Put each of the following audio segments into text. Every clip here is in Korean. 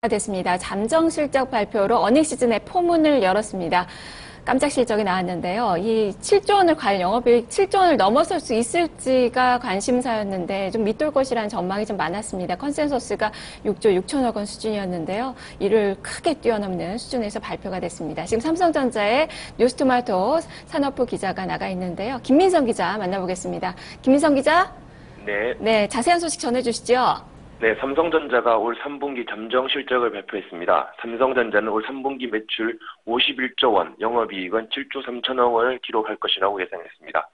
됐습니다. 잠정 실적 발표로 어닝 시즌의 포문을 열었습니다. 깜짝 실적이 나왔는데요. 이 7조 원을 과연 영업이익 7조 원을 넘어설 수 있을지가 관심사였는데 좀 밑돌 것이라는 전망이 좀 많았습니다. 컨센서스가 6조 6천억 원 수준이었는데요. 이를 크게 뛰어넘는 수준에서 발표가 됐습니다. 지금 삼성전자의 뉴스토마토 산업부 기자가 나가 있는데요. 김민성 기자 만나보겠습니다. 김민성 기자. 네, 자세한 소식 전해주시죠. 네, 삼성전자가 올 3분기 잠정 실적을 발표했습니다. 삼성전자는 올 3분기 매출 51조 원, 영업이익은 7조 3천억 원을 기록할 것이라고 예상했습니다.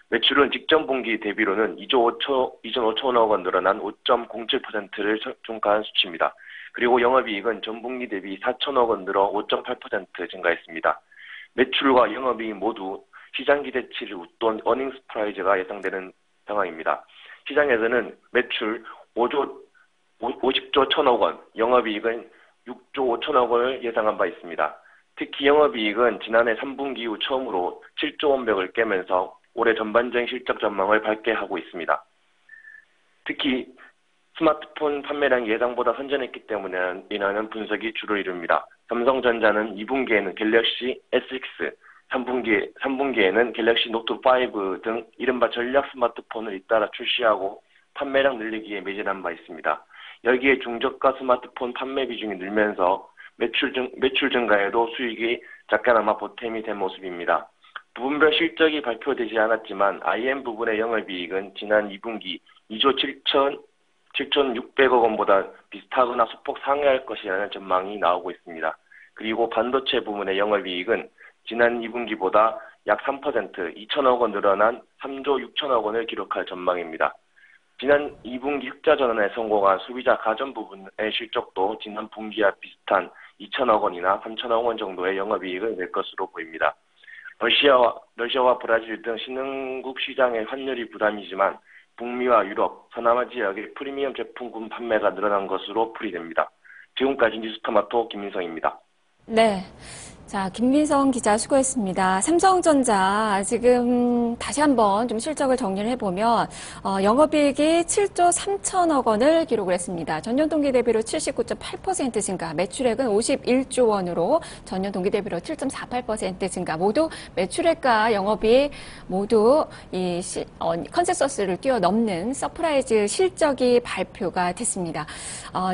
매출은 직전 분기 대비로는 2조 5천억 원 늘어난 5.07%를 총가한 수치입니다. 그리고 영업이익은 전분기 대비 4천억 원 늘어 5.8% 증가했습니다. 매출과 영업이익 모두 시장 기대치를 웃돈 어닝 서프라이즈가 예상되는 상황입니다. 시장에서는 매출 50조 1천억 원, 영업이익은 6조 5천억 원을 예상한 바 있습니다. 특히 영업이익은 지난해 3분기 이후 처음으로 7조 원벽을 깨면서 올해 전반적인 실적 전망을 밝게 하고 있습니다. 특히 스마트폰 판매량이 예상보다 선전했기 때문에 인하는 분석이 주를 이룹니다. 삼성전자는 2분기에는 갤럭시 S6, 3분기에는 갤럭시 노트5 등 이른바 전략 스마트폰을 잇따라 출시하고 판매량 늘리기에 매진한 바 있습니다. 여기에 중저가 스마트폰 판매 비중이 늘면서 매출 증가에도 수익이 작게나마 보탬이 된 모습입니다. 부분별 실적이 발표되지 않았지만 IM 부분의 영업이익은 지난 2분기 2조 7,600억 원보다 비슷하거나 소폭 상회할 것이라는 전망이 나오고 있습니다. 그리고 반도체 부분의 영업이익은 지난 2분기보다 약 3%, 2천억 원 늘어난 3조 6천억 원을 기록할 전망입니다. 지난 2분기 흑자 전환에 성공한 소비자 가전 부분의 실적도 지난 분기와 비슷한 2천억 원이나 3천억 원 정도의 영업이익을 낼 것으로 보입니다. 러시아와 브라질 등 신흥국 시장의 환율이 부담이지만 북미와 유럽, 서남아 지역의 프리미엄 제품군 판매가 늘어난 것으로 풀이됩니다. 지금까지 뉴스토마토 김민성입니다. 네. 자, 김민성 기자 수고했습니다. 삼성전자 지금 다시 한번 좀 실적을 정리를 해보면 영업이익이 7조 3천억 원을 기록을 했습니다. 전년 동기 대비로 79.8% 증가, 매출액은 51조 원으로 전년 동기 대비로 7.48% 증가, 모두 매출액과 영업이익 모두 이 컨센서스를 뛰어넘는 서프라이즈 실적이 발표가 됐습니다.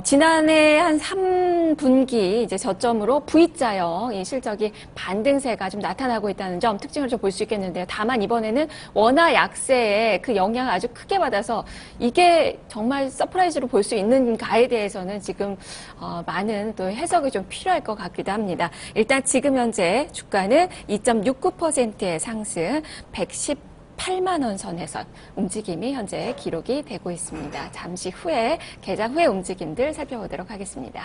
지난해 한 3분기 이제 저점으로 V자형 이 실적이 반등세가 좀 나타나고 있다는 점 특징을 좀 볼 수 있겠는데요. 다만 이번에는 원화 약세에 그 영향을 아주 크게 받아서 이게 정말 서프라이즈로 볼 수 있는가에 대해서는 지금 많은 또 해석이 좀 필요할 것 같기도 합니다. 일단 지금 현재 주가는 2.69%의 상승, 118만 원 선에서 움직임이 현재 기록이 되고 있습니다. 잠시 후에 개장 후의 움직임들 살펴보도록 하겠습니다.